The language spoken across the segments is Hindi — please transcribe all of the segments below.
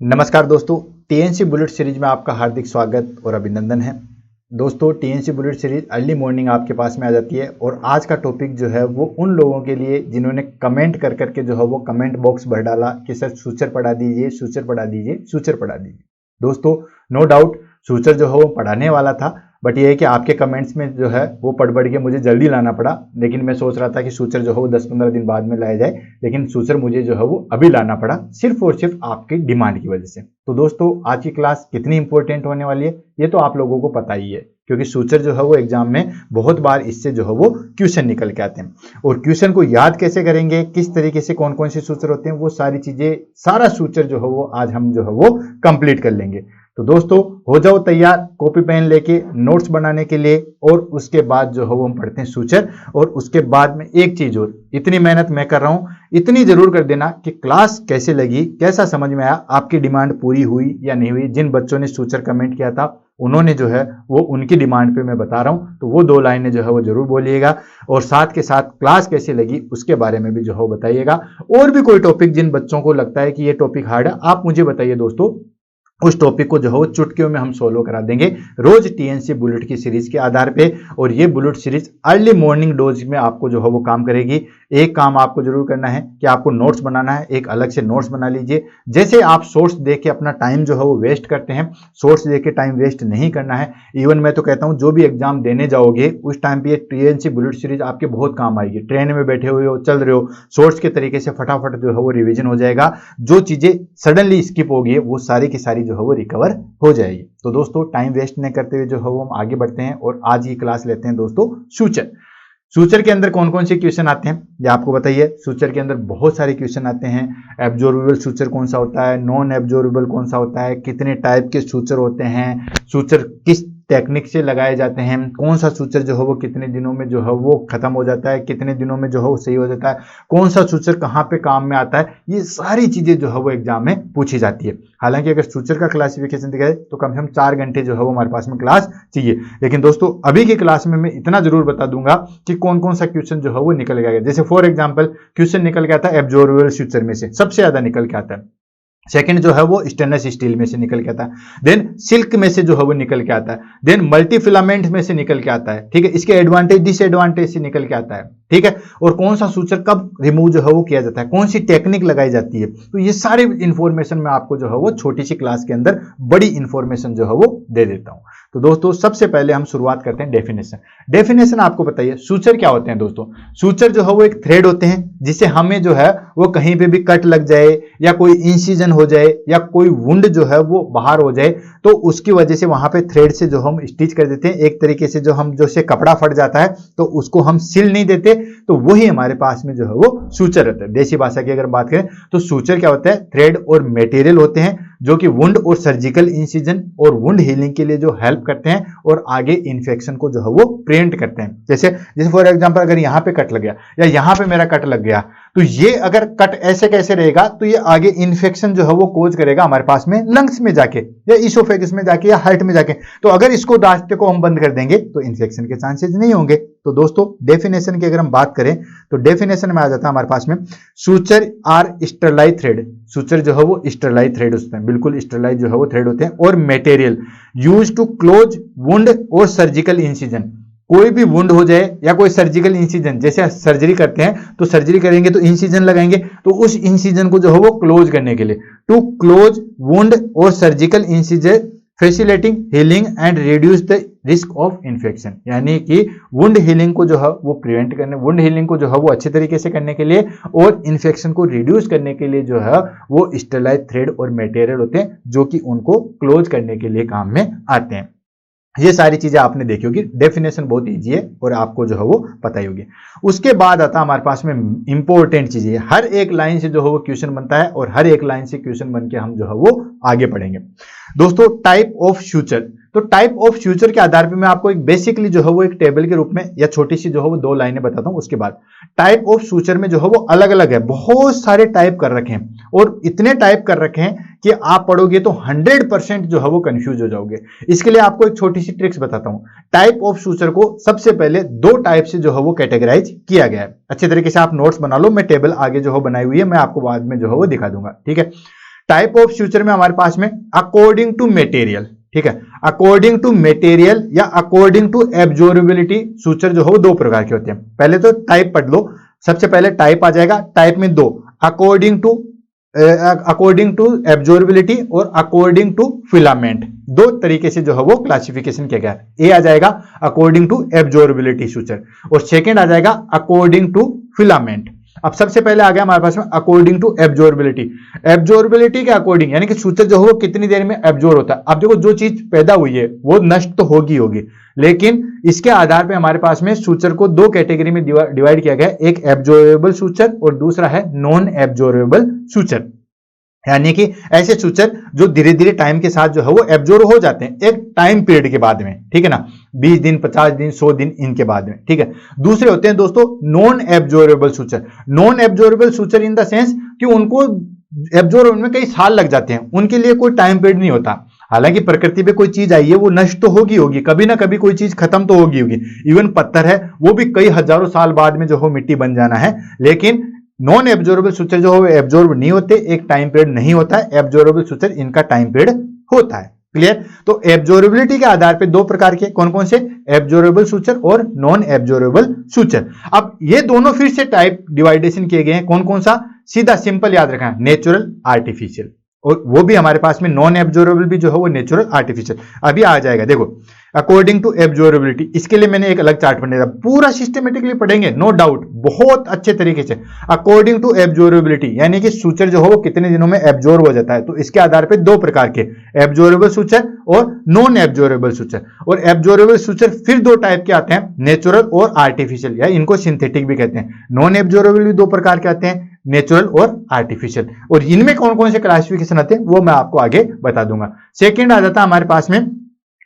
नमस्कार दोस्तों, टीएनसी बुलेट सीरीज में आपका हार्दिक स्वागत और अभिनंदन है। दोस्तों, TNC bullet series early morning आपके पास में आ जाती है और आज का टॉपिक जो है वो उन लोगों के लिए जिन्होंने कमेंट कर करके जो है वो कमेंट बॉक्स भर डाला कि सर सूचर पढ़ा दीजिए, सूचर पढ़ा दीजिए, सूचर पढ़ा दीजिए। दोस्तों, नो डाउट सूचर जो है वो पढ़ाने वाला था, बट ये है कि आपके कमेंट्स में जो है वो पढ़ के मुझे जल्दी लाना पड़ा। लेकिन मैं सोच रहा था कि सूचर जो है वो 10-15 दिन बाद में लाया जाए, लेकिन सूचर मुझे जो है वो अभी लाना पड़ा सिर्फ और सिर्फ आपकी डिमांड की वजह से। तो दोस्तों, आज की क्लास कितनी इंपॉर्टेंट होने वाली है ये तो आप लोगों को पता ही है, क्योंकि सूचर जो है वो एग्जाम में बहुत बार इससे जो है वो क्वेश्चन निकल के आते हैं। और क्वेश्चन को याद कैसे करेंगे, किस तरीके से कौन कौन से सूचर होते हैं, वो सारी चीजें, सारा सूचर जो है वो आज हम जो है वो कंप्लीट कर लेंगे। तो दोस्तों, हो जाओ तैयार कॉपी पेन लेके नोट्स बनाने के लिए। और उसके बाद जो है वो हम पढ़ते हैं सूचर। और उसके बाद में एक चीज और, इतनी मेहनत मैं कर रहा हूं, इतनी जरूर कर देना कि क्लास कैसे लगी, कैसा समझ में आया, आपकी डिमांड पूरी हुई या नहीं हुई। जिन बच्चों ने सूचर कमेंट किया था उन्होंने जो है वो उनकी डिमांड पे मैं बता रहा हूं, तो वो 2 लाइनें जो है वो जरूर बोलिएगा। और साथ के साथ क्लास कैसे लगी उसके बारे में भी जो है वो बताइएगा। और भी कोई टॉपिक जिन बच्चों को लगता है कि ये टॉपिक हार्ड है, आप मुझे बताइए दोस्तों, उस टॉपिक को जो है वो चुटकियों में हम सोल्व करा देंगे रोज टीएनसी बुलेट की सीरीज के आधार पे। और ये bullet series early morning dose में आपको जो है वो काम करेगी। एक काम आपको जरूर करना है कि आपको नोट्स बनाना है, एक अलग से नोट्स बना लीजिए। जैसे आप सोर्स देख के अपना टाइम जो है वो वेस्ट करते हैं, सोर्स देख के टाइम वेस्ट नहीं करना है। इवन मैं तो कहता हूं जो भी एग्जाम देने जाओगे उस टाइम पे ये टीएनसी बुलेट सीरीज आपके बहुत काम आएगी। ट्रेन में बैठे हुए हो, चल रहे हो, सोर्स के तरीके से फटाफट जो है वो रिविजन हो जाएगा। जो चीजें सडनली स्किप होगी वो सारी की सारी जो है वो रिकवर हो जाएगी। तो दोस्तों, टाइम वेस्ट नहीं करते हुए जो है वो हम आगे बढ़ते हैं और आज की क्लास लेते हैं दोस्तों सूचर। सूचर के अंदर कौन कौन से क्वेश्चन आते हैं ये आपको बताइए। सूचर के अंदर बहुत सारे क्वेश्चन आते हैं। एब्जॉर्बेबल सूचर कौन सा होता है, नॉन एब्जॉर्बेबल कौन सा होता है, कितने टाइप के सूचर होते हैं, सूचर किस टेक्निक से लगाए जाते हैं, कौन सा सूचर जो है वो कितने दिनों में जो है वो खत्म हो जाता है, कितने दिनों में जो है वो सही हो जाता है, कौन सा सूचर कहाँ पे काम में आता है, ये सारी चीजें जो है वो एग्जाम में पूछी जाती है। हालांकि अगर सूचर का क्लासिफिकेशन दिखाए तो कम से कम 4 घंटे जो है वो हमारे पास में क्लास चाहिए। लेकिन दोस्तों, अभी की क्लास में मैं इतना जरूर बता दूंगा कि कौन कौन सा क्वेश्चन जो है वो निकल गया। जैसे फॉर एग्जाम्पल क्वेश्चन निकल के आता है एब्जॉर्बेबल सूचर में से सबसे ज्यादा निकल के आता है। सेकंड जो है वो स्टेनलेस स्टील में से निकल के आता है। देन सिल्क में से जो है वो निकल के आता है। देन मल्टी फिलामेंट में से निकल के आता है। ठीक है, इसके एडवांटेज डिसएडवांटेज से निकल के आता है। ठीक है, और कौन सा सूचर कब रिमूव जो है वो किया जाता है, कौन सी टेक्निक लगाई जाती है, तो ये सारी इंफॉर्मेशन मैं आपको जो है वो छोटी सी क्लास के अंदर बड़ी इंफॉर्मेशन जो है वो दे देता हूं। तो दोस्तों, सबसे पहले हम शुरुआत करते हैं डेफिनेशन। डेफिनेशन आपको बताइए सूचर क्या होते हैं दोस्तों। सूचर जो है वो एक थ्रेड होते हैं जिसे हमें जो है वो कहीं पे भी कट लग जाए या कोई इंसिजन हो जाए या कोई वुंड जो है वो बाहर हो जाए तो उसकी वजह से वहां पे थ्रेड से जो हम स्टिच कर देते हैं। एक तरीके से जो हम जो से कपड़ा फट जाता है तो उसको हम सिल नहीं देते, तो वही हमारे पास में जो है वो सूचर रहता है। देसी भाषा की अगर बात करें तो सूचर क्या होता है, थ्रेड और मटेरियल होते हैं जो कि वुंड और सर्जिकल इंसिजन और वुंड हीलिंग के लिए जो हेल्प करते हैं और आगे इन्फेक्शन को जो है वो प्रिवेंट करते हैं। जैसे फॉर एग्जांपल अगर यहां पे कट लग गया या यहां पे मेरा कट लग गया तो ये अगर कट ऐसे कैसे रहेगा तो ये आगे इन्फेक्शन जो है वो कोज करेगा हमारे पास में लंग्स में जाके या इसोफेगस में जाके या हार्ट में जाके। तो अगर इसको रास्ते को हम बंद कर देंगे तो इन्फेक्शन के चांसेस नहीं होंगे। तो दोस्तों, डेफिनेशन की अगर हम बात करें तो डेफिनेशन में आ जाता है हमारे पास में suture are sterilize thread. Suture जो है वो स्टरलाइज थ्रेड होते हैं, बिल्कुल स्टरलाइज जो है वो थ्रेड होते हैं। और material use to close wound और सर्जिकल इंसिजन। कोई भी वुंड हो जाए या कोई सर्जिकल इंसिजन, जैसे सर्जरी करते हैं तो सर्जरी करेंगे तो इंसिजन लगाएंगे, तो उस इंसिजन को जो है वो क्लोज करने के लिए, टू क्लोज वुंड और surgical incision facilitating healing and reduce the risk of infection. यानी कि वुंड हीलिंग को जो है वो प्रिवेंट करने, वुंड हीलिंग को जो है वो अच्छे तरीके से करने के लिए और इन्फेक्शन को रिड्यूस करने के लिए जो है वो स्टेरलाइज थ्रेड और मटेरियल होते हैं जो कि उनको क्लोज करने के लिए काम में आते हैं। ये सारी चीजें आपने देखी होगी। डेफिनेशन बहुत इजी है और आपको जो है वो पता ही होगी। उसके बाद आता हमारे पास में इंपॉर्टेंट चीजें। हर एक लाइन से जो है वो क्वेश्चन बनता है और हर एक लाइन से क्वेश्चन बन के हम जो है वो आगे पढ़ेंगे। दोस्तों, टाइप ऑफ सूचर। तो टाइप ऑफ सूचर के आधार पे मैं आपको एक बेसिकली जो है वो एक टेबल के रूप में या छोटी सी जो है वो 2 लाइनें बताता हूं। उसके बाद टाइप ऑफ सूचर में जो है वो अलग अलग है, बहुत सारे टाइप कर रखे हैं और इतने टाइप कर रखे हैं कि आप पढ़ोगे तो 100% जो है वो कंफ्यूज हो जाओगे। इसके लिए आपको एक छोटी सी ट्रिक्स बताता हूं। टाइप ऑफ सूचर को सबसे पहले 2 टाइप से जो है वो कैटेगराइज किया गया है। अच्छे तरीके से आप नोट्स बना लो, मैं टेबल आगे जो है बनाई हुई है, मैं आपको बाद में जो है वो दिखा दूंगा। ठीक है, टाइप ऑफ सूचर में हमारे पास में अकॉर्डिंग टू मटेरियल, ठीक है, अकॉर्डिंग टू मटेरियल या अकॉर्डिंग टू एब्जॉर्बिलिटी सूचर जो हो दो प्रकार के होते हैं। पहले तो टाइप पढ़ लो, सबसे पहले टाइप आ जाएगा, टाइप में दो, अकॉर्डिंग टू एब्जॉर्बिलिटी और अकॉर्डिंग टू फिलामेंट, दो तरीके से जो है वो क्लासिफिकेशन किया गया है। ए आ जाएगा अकॉर्डिंग टू एब्जॉर्बिलिटी सूचर और सेकंड आ जाएगा अकॉर्डिंग टू फिलामेंट। अब सबसे पहले आ गया हमारे पास में अकॉर्डिंग टू एब्जॉर्बिलिटी। एब्जॉर्बिलिटी के अकॉर्डिंग यानी कि सूचर जो है वो कितनी देर में एब्जॉर्ब होता है। अब देखो जो चीज पैदा हुई है वो नष्ट तो होगी, लेकिन इसके आधार पे हमारे पास में सूचर को दो कैटेगरी में डिवाइड किया गया है, एक एब्जॉर्बेबल सूचर और दूसरा है नॉन एब्जॉर्बेबल सूचर। यानी कि ऐसे सूचर जो धीरे धीरे टाइम के साथ जो है वो एब्जॉर्ब हो जाते हैं एक टाइम पीरियड के बाद में, ठीक है ना, 20 दिन 50 दिन 100 दिन इनके बाद में, ठीक है। दूसरे होते हैं दोस्तों non absorbable suture. Non absorbable suture in the sense कि उनको एब्जॉर्ब होने में कई साल लग जाते हैं, उनके लिए कोई टाइम पीरियड नहीं होता। हालांकि प्रकृति पे कोई चीज आई है वो नष्ट तो होगी, कभी ना कभी कोई चीज खत्म तो होगी। इवन पत्थर है वो भी कई हजारों साल बाद में जो हो मिट्टी बन जाना है, लेकिन नॉन एब्जॉर्बेबल सूचर जो हो एब्जॉर्ब नहीं होते, एक टाइम पीरियड नहीं होता है। एब्जॉर्बेबल सूचर इनका टाइम पीरियड होता है। क्लियर? तो एब्जॉर्बिलिटी के आधार पे दो प्रकार के कौन कौन से, एब्जॉर्बेबल सूचर और नॉन एब्जॉर्बेबल सूचर। अब ये दोनों फिर से टाइप डिवाइडेशन किए गए हैं, कौन कौन सा, सीधा सिंपल याद रखना, नेचुरल आर्टिफिशियल, और वो भी हमारे पास में नॉन एब्जॉर्बेबल भी जो है वो नेचुरल आर्टिफिशियल। अभी आ जाएगा देखो अकॉर्डिंग टू एब्जॉर्बिलिटी, इसके लिए मैंने एक अलग चार्ट बनाया, पूरा सिस्टमेटिकली पढ़ेंगे नो डाउट बहुत अच्छे तरीके से। अकॉर्डिंग टू एब्जॉर्बिलिटी यानी कि सूचर जो हो वो कितने दिनों में एब्जॉर्ब हो जाता है, तो इसके आधार पे दो प्रकार के, एब्जॉर्बेबल सूचर और नॉन एब्जॉर्बेबल सूचर। और एब्जॉर्बेबल सूचर फिर दो टाइप के आते हैं, नेचुरल और आर्टिफिशियल, या इनको सिंथेटिक भी कहते हैं। नॉन एब्जॉर्बेबल भी दो प्रकार के आते हैं, नेचुरल और आर्टिफिशियल, और इनमें कौन कौन से क्लासिफिकेशन आते हैं वो मैं आपको आगे बता दूंगा। सेकंड आ जाता है हमारे पास में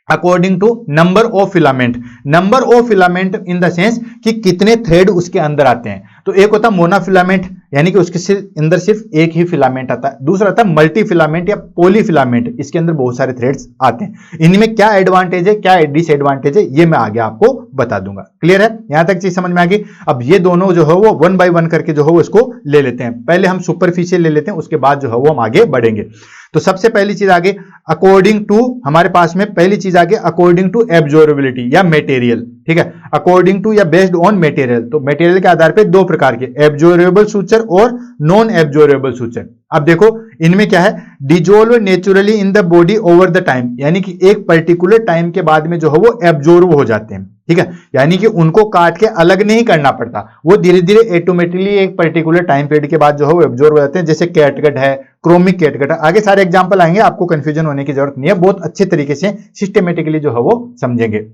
according to number of filament. Number of filament in the sense कि कितने थ्रेड उसके अंदर आते हैं। तो एक होता है मोनोफिलामेंट यानी कि उसके अंदर सिर्फ एक ही फिलामेंट आता है, दूसरा आता है मल्टी फिलामेंट या पॉलीफिलामेंट, इसके अंदर बहुत सारे थ्रेड्स आते हैं। इनमें क्या एडवांटेज है क्या डिसएडवांटेज है ये मैं आगे आपको बता दूंगा। क्लियर है? यहां तक चीज समझ में आ गई। अब ये दोनों जो है वो वन बाय वन करके जो है वो इसको ले लेते हैं। पहले हम सुपरफिशियल ले लेते हैं, उसके बाद जो है वो हम आगे बढ़ेंगे। तो सबसे पहली चीज आगे अकॉर्डिंग टू, हमारे पास में पहली चीज आगे अकॉर्डिंग टू एब्जॉर्बिलिटी या मटेरियल, ठीक है, अकॉर्डिंग टू या बेस्ड ऑन मटेरियल। तो मटेरियल के आधार पे दो प्रकार के, एब्जॉर्बेबल सूचर और नॉन एब्जॉर्बेबल सूचर। अब देखो इनमें क्या है, dissolve naturally in the body over the time, यानी कि एक पर्टिकुलर टाइम के बाद में जो है वो एब्जॉर्ब हो जाते हैं, ठीक है, यानी कि उनको काट के अलग नहीं करना पड़ता, वो धीरे धीरे ऑटोमेटिकली एक पर्टिकुलर टाइम पीरियड के बाद जो है वो एब्जॉर्ब हो जाते हैं। जैसे कैटगट है, क्रोमिक कैटगट है, आगे सारे एग्जांपल आएंगे, आपको कंफ्यूजन होने की जरूरत नहीं है, बहुत अच्छे तरीके से सिस्टमेटिकली जो है वो समझेंगे।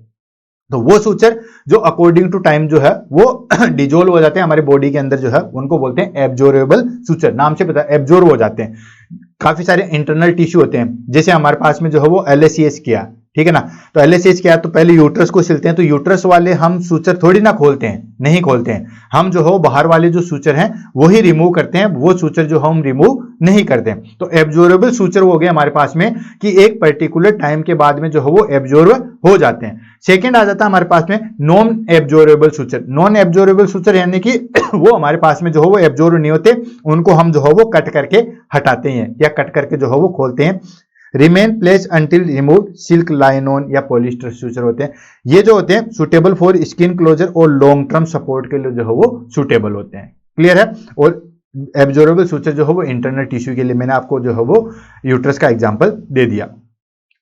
तो वो सूचर जो अकॉर्डिंग टू टाइम जो है वो डिजोल्व हो जाते हैं हमारे बॉडी के अंदर जो है, उनको बोलते हैं एब्जॉर्बेबल सूचर। नाम से पता है एब्जॉर्ब हो जाते हैं। काफी सारे इंटरनल टिश्यू होते हैं, जैसे हमारे पास में जो है वो LACS किया, ठीक है ना, तो LACS क्या है, तो पहले यूट्रस को सिलते हैं, तो यूट्रस वाले हम सूचर थोड़ी ना खोलते हैं, नहीं खोलते हैं हम, जो हो बाहर वाले जो सूचर हैं वही रिमूव करते हैं, वो सूचर जो हम रिमूव नहीं करते हैं। तो एब्जॉर्बेबल सूचर हो गए हमारे पास में कि एक पर्टिकुलर टाइम के बाद में जो है वो एब्जॉर्ब हो जाते हैं। सेकंड आ जाता है हमारे पास में non absorbable suture. Non absorbable suture यानी कि वो हमारे पास में जो है वो एब्जॉर्ब नहीं होते, उनको हम जो है वो कट करके हटाते हैं या कट करके जो है वो खोलते हैं। Remain place until remove, silk, nylon या पॉलिस्टर सूचर होते हैं। ये जो होते हैं सुटेबल फॉर स्किन क्लोजर और लॉन्ग टर्म सपोर्ट के लिए जो है वो सुटेबल होते हैं। क्लियर है? और एब्जॉर्बेबल सूचर जो है वो इंटरनल टिश्यू के लिए, मैंने आपको जो है वो यूट्रस का एग्जांपल दे दिया।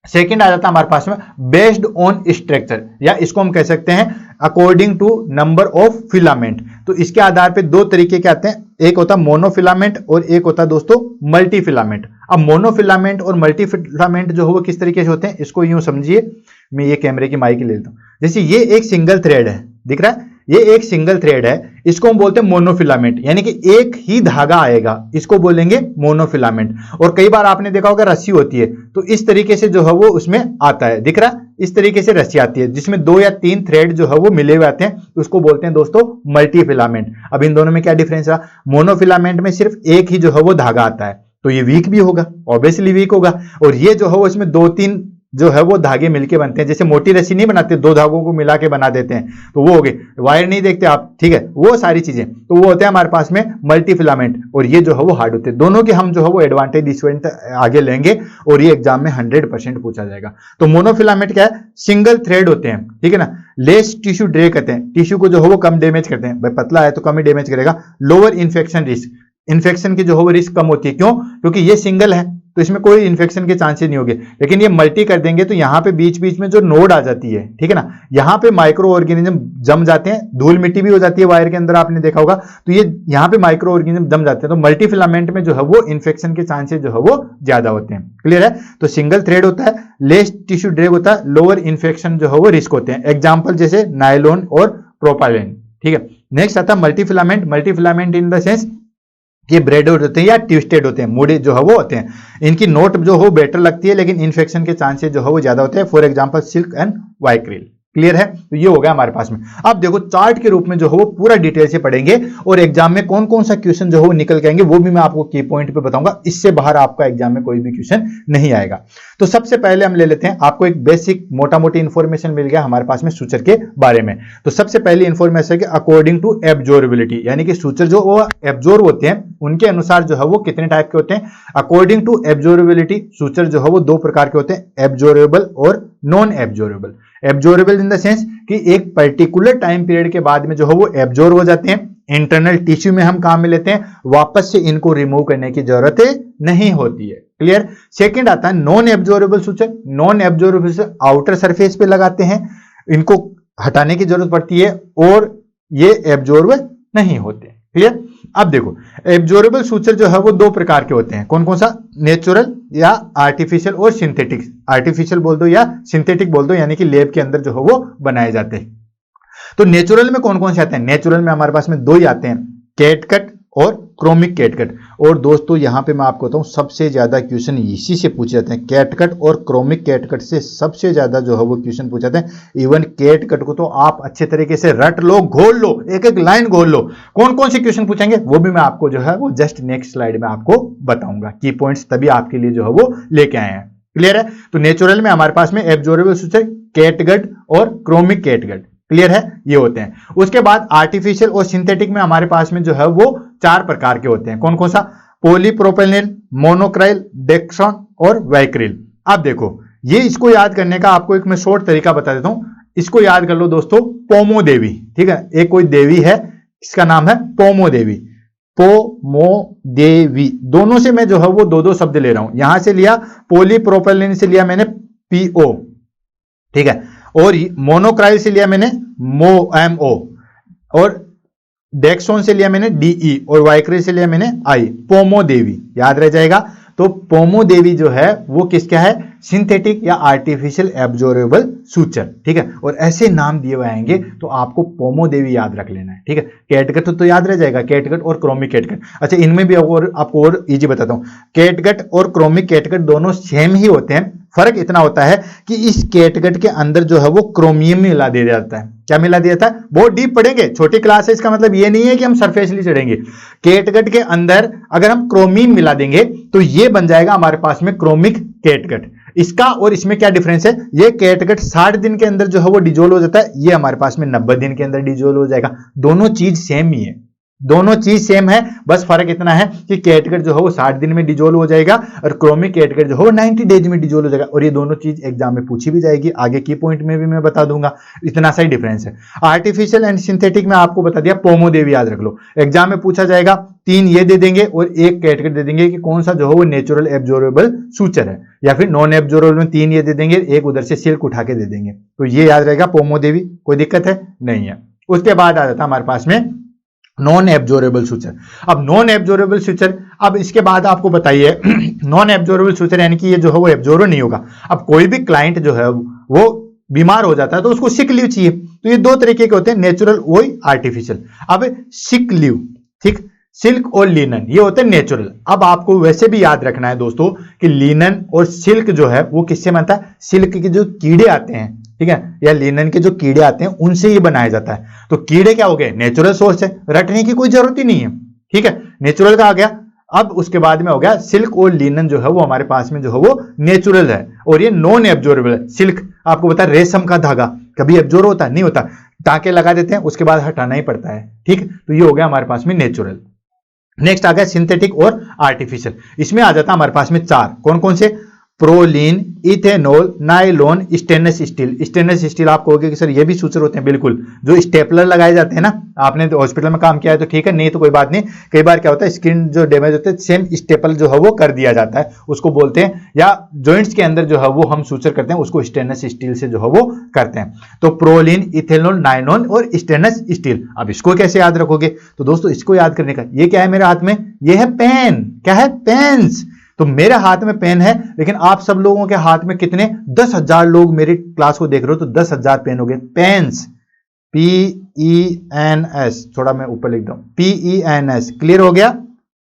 सेकंड आ जाता है हमारे पास में बेस्ड ऑन स्ट्रक्चर, या इसको हम कह सकते हैं according to number of filament. तो इसके आधार पे दो तरीके के आते हैं, एक होता है मोनोफिलामेंट और एक होता है दोस्तों मल्टी फिलामेंट। अब मोनोफिलामेंट और मल्टी फिलामेंट जो है वो किस तरीके से होते हैं, इसको यूं समझिए, मैं ये कैमरे की माइक ले लेता हूं। जैसे ये एक सिंगल थ्रेड है, दिख रहा है, ये एक सिंगल थ्रेड है, इसको हम बोलते हैं मोनोफिलामेंट, यानी कि एक ही धागा आएगा, इसको बोलेंगे मोनोफिलामेंट। और कई बार आपने देखा होगा रस्सी होती है, तो इस तरीके से जो है वो उसमें आता है, दिख रहा है, इस तरीके से रस्सी आती है जिसमें 2 या 3 थ्रेड जो है वो मिले हुए आते हैं, उसको बोलते हैं दोस्तों मल्टी फिलामेंट। अब इन दोनों में क्या डिफरेंस रहा, मोनोफिलामेंट में सिर्फ एक ही जो है वो धागा आता है, तो ये वीक भी होगा, ऑब्वियसली वीक होगा, और ये जो है वो इसमें 2-3 जो है वो धागे मिलके बनते हैं, जैसे मोटी रस्सी नहीं बनाते, दो धागों को मिला के बना देते हैं, तो वो हो गए। वायर नहीं देखते आप, ठीक है, वो सारी चीजें, तो वो होते हैं हमारे पास में मल्टी फिलामेंट, और ये जो है वो हार्ड होते हैं। दोनों के हम जो है वो एडवांटेज डिसएडवांटेज आगे लेंगे और ये एग्जाम में 100% पूछा जाएगा। तो मोनोफिलामेंट क्या है, सिंगल थ्रेड होते हैं, ठीक है ना, लेस टिश्यू ड्रे करते हैं, टिश्यू को जो है वो कम डैमेज करते हैं, भाई पतला है तो कम ही डैमेज करेगा। लोअर इन्फेक्शन रिस्क, इन्फेक्शन की जो है वो रिस्क कम होती है, क्यों, क्योंकि ये सिंगल है तो इसमें कोई इन्फेक्शन के चांसेस नहीं होंगे। लेकिन ये मल्टी कर देंगे तो यहाँ पे बीच बीच में जो नोड आ जाती है, ठीक है ना, यहाँ पे माइक्रो ऑर्गेनिज्म जम जाते हैं, धूल मिट्टी भी हो जाती है वायर के अंदर, आपने देखा होगा, तो ये यहाँ पे माइक्रो ऑर्गेनिज्म जम जाते हैं, तो मल्टी फिलामेंट में जो है वो इन्फेक्शन के चांसेस जो है वो ज्यादा होते हैं। क्लियर है, तो सिंगल थ्रेड होता है, लेस टिश्यू ड्रेग होता है, लोअर इन्फेक्शन जो है वो रिस्क होते हैं। एग्जाम्पल जैसे नायलॉन और प्रोपाइलिन, ठीक है। नेक्स्ट आता है multi filament. Multi filament in the sense ये ब्रेडेड होते हैं या ट्विस्टेड होते हैं, मुड़े जो है वो होते हैं, इनकी नोट जो हो बेटर लगती है लेकिन इन्फेक्शन के चांसेस जो है वो ज्यादा होते हैं। For example silk and Vicryl. Clear है, तो ये हो गया हमारे पास में। अब देखो चार्ट के रूप में जो है वो पूरा डिटेल से पढ़ेंगे और एग्जाम में कौन कौन सा क्वेश्चन जो है वो निकल के आएंगे वो भी मैं आपको की पॉइंट पे बताऊंगा, इससे बाहर आपका एग्जाम में कोई भी क्वेश्चन नहीं आएगा। तो सबसे पहले हम ले लेते हैं, आपको एक बेसिक मोटा मोटी इंफॉर्मेशन मिल गया हमारे पास में सूचर के बारे में। तो सबसे पहली इंफॉर्मेशन है कि अकॉर्डिंग टू एब्जॉर्बिलिटी, यानी कि सूचर जो वो एब्जॉर्ब होते हैं उनके अनुसार जो है वो कितने टाइप के होते हैं। अकॉर्डिंग टू एब्जॉर्बिलिटी सूचर जो है वो दो प्रकार के होते हैं, एब्जॉर्बेबल और non absorbable. Absorbable in the sense कि एक पर्टिकुलर टाइम पीरियड के बाद में जो है वो एब्जॉर्ब हो जाते हैं, इंटरनल टिश्यू में हम काम में लेते हैं, वापस से इनको रिमूव करने की जरूरत नहीं होती है। क्लियर। सेकंड आता है non absorbable suture. Non absorbable suture outer surface पे लगाते हैं, इनको हटाने की जरूरत पड़ती है और ये एब्जॉर्ब नहीं होते। क्लियर। अब देखो एब्जॉर्बेबल सूचर जो है वो दो प्रकार के होते हैं, कौन कौन सा, नेचुरल या आर्टिफिशियल और सिंथेटिक। आर्टिफिशियल बोल दो या सिंथेटिक बोल दो, यानी कि लैब के अंदर जो है वो बनाए जाते हैं। तो नेचुरल में कौन कौन से आते हैं, नेचुरल में हमारे पास में दो ही आते हैं, कैटकट और क्रोमिक कैटकट। और दोस्तों यहां पे मैं आपको बताऊं सबसे ज्यादा क्वेश्चन इसी से पूछे जाते हैं, कैटकट और क्रोमिक कैटकट से सबसे ज्यादा जो है वो क्वेश्चन पूछे जाते हैं। इवन कैटकट को तो आप अच्छे तरीके से रट लो, घोल लो, एक एक लाइन घोल लो। कौन कौन से क्वेश्चन पूछेंगे वो भी मैं आपको जो है वो जस्ट नेक्स्ट स्लाइड में आपको बताऊंगा, की पॉइंट्स तभी आपके लिए जो है वो लेके आए हैं। क्लियर है। तो नेचुरल में हमारे पास में एब्जॉर्बेबल सूचर कैटगट और क्रोमिक कैटगट, क्लियर है, ये होते हैं। उसके बाद आर्टिफिशियल और सिंथेटिक में हमारे पास में जो है वो चार प्रकार के होते हैं, कौन कौन सा, पॉलीप्रोपेनिल, मोनोक्राइल, डेक्सॉन और वाइक्रिल। अब देखो ये इसको याद करने का आपको एक मैं शॉर्ट तरीका बता देता हूं, इसको याद कर लो दोस्तों, पोमो देवी, ठीक है, एक कोई देवी है इसका नाम है पोमो देवी। पोमो देवी, दोनों से मैं जो है वो दो दो शब्द ले रहा हूं, यहां से लिया पॉलीप्रोपेनिल से लिया मैंने पीओ, ठीक है, और मोनोक्राइल से लिया मैंने MO, और डेक्सोन से लिया मैंने DE, और वाइक्रिल से लिया मैंने I। पोमो देवी याद रह जाएगा। तो पोमो देवी जो है वो किसका है, सिंथेटिक या आर्टिफिशियल एब्जॉर्बेबल सूचर, ठीक है, और ऐसे नाम दिए हुए आएंगे तो आपको पोमो देवी याद रख लेना है, ठीक है। कैटगट तो याद रह जाएगा, कैटगट और क्रोमिक कैटगट। अच्छा इनमें भी आपको और इजी बताता हूं, कैटगट और क्रोमिक कैटगट दोनों सेम ही होते हैं, फर्क इतना होता है कि इस कैटगट के अंदर जो है वो क्रोमियम मिला दिया जाता है। क्या मिला दिया जाता है, बहुत डीप पढ़ेंगे, छोटी क्लास है, इसका मतलब ये नहीं है कि हम सरफेसली चढ़ेंगे। कैटगट के अंदर अगर हम क्रोमियम मिला देंगे तो ये बन जाएगा हमारे पास में क्रोमिक कैटगट। इसका और इसमें क्या डिफरेंस है, ये कैटगट 60 दिन के अंदर जो है वो डिजोल्व हो जाता है, ये हमारे पास में 90 दिन के अंदर डिजोल्व हो जाएगा। दोनों चीज सेम ही है, दोनों चीज सेम है, बस फर्क इतना है कि कैटगट जो है वो 60 दिन में डिजोल्व हो जाएगा और क्रोमिक कैटगट जो है वो 90 डेज में डिजोल्व हो जाएगा। और ये दोनों चीज एग्जाम में पूछी भी जाएगी, आगे की पॉइंट में भी मैं बता दूंगा, इतना सा ही डिफरेंस है। आर्टिफिशियल एंड सिंथेटिक में आपको बता दिया, पोमो देवी याद रख लो, एग्जाम में पूछा जाएगा, 3 ये दे देंगे और एक कैटगट दे देंगे कि कौन सा जो है वो नेचुरल एब्जॉर्बेबल सूचर है, या फिर नॉन एब्जॉर्बेबल में 3 ये दे देंगे, एक उधर से सिल्क उठा के दे देंगे। तो ये याद रहेगा पोमो देवी, कोई दिक्कत है नहीं है। उसके बाद आ जाता हमारे पास में नॉन एब्जॉर्बेबल सूचर। अब नॉन एब्जॉर्बेबल सूचर, अब इसके बाद आपको बताइए नॉन एब्जॉर्बेबल सूचर यानी कि ये जो है वो एब्जॉर्ब नहीं होगा। अब कोई भी क्लाइंट जो है वो बीमार हो जाता है तो उसको सिक लीव चाहिए, तो ये दो तरीके के होते हैं, नेचुरल वही आर्टिफिशियल। अब सिक लीव, ठीक, सिल्क और लिनन ये होते हैं नेचुरल। अब आपको वैसे भी याद रखना है दोस्तों कि लिनन और सिल्क जो है वो किससे बनता है, सिल्क के जो कीड़े आते हैं, ठीक है, या लिनन के जो कीड़े आते हैं उनसे ये बनाया जाता है। तो कीड़े क्या हो गए, नेचुरल सोर्स है, रटने की कोई जरूरत ही नहीं है, ठीक है, नेचुरल का आ गया। अब उसके बाद में हो गया सिल्क और लिनन जो है वो हमारे पास में जो है वो नेचुरल है और ये नॉन एब्जॉर्बेबल है। सिल्क आपको पता है रेशम का धागा कभी एब्जॉर्ब होता नहीं होता, टाँके लगा देते हैं उसके बाद हटाना ही पड़ता है, ठीक। तो ये हो गया हमारे पास में नेचुरल। नेक्स्ट आ गया सिंथेटिक और आर्टिफिशियल। इसमें आ जाता है हमारे पास में चार, कौन कौन से, proline, ethanol, nylon, stainless steel. Stainless steel आप कहोगे कि सर ये भी सूचर होते हैं, बिल्कुल, जो स्टेपलर लगाए जाते हैं ना, आपने तो हॉस्पिटल में काम किया है तो ठीक है, नहीं तो कोई बात नहीं। कई बार क्या होता है स्किन जो डैमेज होता है सेम स्टेपल जो है वो कर दिया जाता है, उसको बोलते हैं, या जॉइंट्स के अंदर जो है वो हम सूचर करते हैं उसको स्टेनलेस स्टील से जो है वो करते हैं। तो प्रोलीन, इथेनॉल, नायलॉन और स्टेनलेस स्टील। अब इसको कैसे याद रखोगे, तो दोस्तों इसको याद करने का, ये क्या है मेरे हाथ में, ये है पेन, क्या है, पेन्स। तो मेरे हाथ में पेन है, लेकिन आप सब लोगों के हाथ में कितने, 10,000 लोग मेरी क्लास को देख रहे हो तो 10,000 पेन हो गए, पेन्स, PENS, थोड़ा मैं ऊपर लिख दूं, PENS, क्लियर हो गया,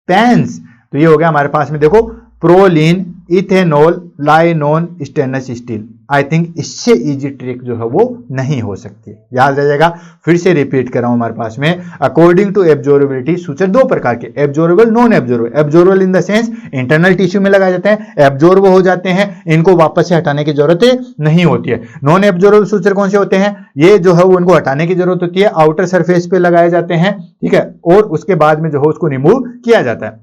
पेन्स। तो ये हो गया हमारे पास में, देखो, Prolene, ethanol, nylon, stainless steel. I think इससे इजी ट्रिक जो है वो नहीं हो सकती, याद रह जाएगा। फिर से रिपीट कर रहा हूं, हमारे पास में अकॉर्डिंग टू एब्जॉर्बिलिटी सूचर दो प्रकार के, absorbable, non absorbable. Absorbable in the sense internal tissue में लगाए जाते हैं, एब्जॉर्ब हो जाते हैं, इनको वापस से हटाने की जरूरत नहीं होती है। नॉन एब्जॉर्बेबल सूचर कौन से होते हैं, ये जो है वो उनको हटाने की जरूरत होती है, आउटर सरफेस पे लगाए जाते हैं, ठीक है, और उसके बाद में जो है उसको रिमूव किया जाता है।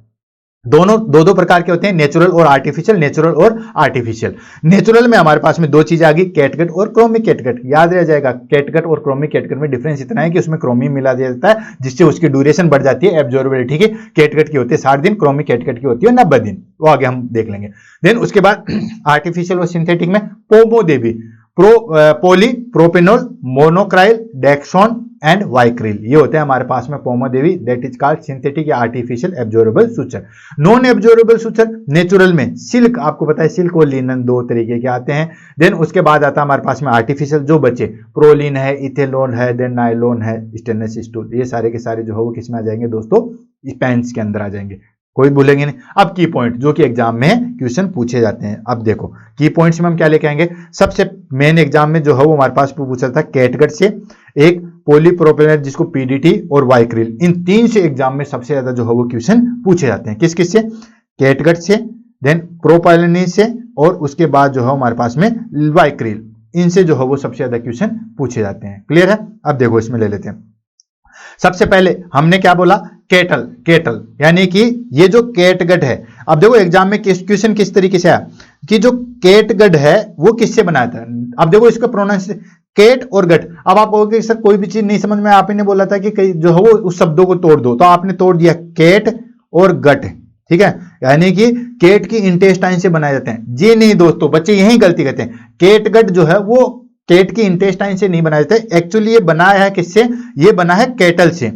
दोनों दो प्रकार के होते हैं, नेचुरल और आर्टिफिशियल। नेचुरल और आर्टिफिशियल, नेचुरल में हमारे पास में दो चीज आ गई, कैटगट और क्रोमिक कैटगट। याद रह जाएगा, कैटगट और क्रोमिक कैटगट में डिफरेंस इतना है कि उसमें क्रोमियम मिला दिया जाता है जिससे उसकी ड्यूरेशन बढ़ जाती है, एब्जॉर्बिलिटी की। कैटगट की होती है 60 दिन, क्रोमिक कैटगट की होती है 90 दिन, वो आगे हम देख लेंगे। देन उसके बाद आर्टिफिशियल और सिंथेटिक में पोमोदेवी, पोली प्रोपेनॉल, मोनोक्राइल, डेक्सोन एंड वाइक्रिल, ये होते हैं हमारे पास में पोमोदेवी, दैट इज कॉल्ड सिंथेटिक या artificial absorbable suture. Non absorbable suture natural में सिल्क, आपको पता है सिल्क और लिनन दो तरीके के आते हैं। देन उसके बाद आता है हमारे पास में आर्टिफिशियल, जो बचे, प्रोलीन है, इथेनॉल है, देन नायलॉन है, स्टेनलेस स्टील, ये सारे के सारे जो है वो किस में आ जाएंगे दोस्तों, पेन्स के अंदर आ जाएंगे, कोई भूलेंगे नहीं। अब की पॉइंट जो कि एग्जाम में क्वेश्चन पूछे जाते हैं, अब देखो की पॉइंट्स में हम क्या लेके आएंगे। सबसे मेन एग्जाम में जो है वो हमारे पास पूछा था कैटगट से, एक पॉलीप्रोपेनॉल जिसको PDT और वाइक्रिल, इन तीन से एग्जाम में सबसे ज्यादा जो है वो क्वेश्चन पूछे जाते हैं। किस किस से, कैटगट से, देन प्रोपाइलिन से, और उसके बाद जो है हमारे पास में वाइक्रिल, इनसे जो है वो सबसे ज्यादा क्वेश्चन पूछे जाते हैं। क्लियर है, अब देखो इसमें ले लेते हैं। सबसे पहले हमने क्या बोला, केटल, केटल यानी कि ये जो कैटगट है। अब देखो एग्जाम में क्वेश्चन किस तरीके से आया कि जो कैटगट है वो किससे बनाया था। अब देखो इसका प्रोनाउंसिएशन केट और गट। अब आप कहोगे सर कोई भी चीज नहीं समझ में, आपने बोला था कि जो है वो उस शब्दों को तोड़ दो, तो आपने तोड़ दिया केट और गट, ठीक है, यानी कि केट की इंटेस्टाइन से बनाए जाते हैं। जी नहीं दोस्तों, बच्चे यही गलती करते हैं, केटगट जो है वो केट की इंटेस्टाइन से नहीं बनाए जाते, एक्चुअली ये बनाया है किससे, ये बना है केटल से,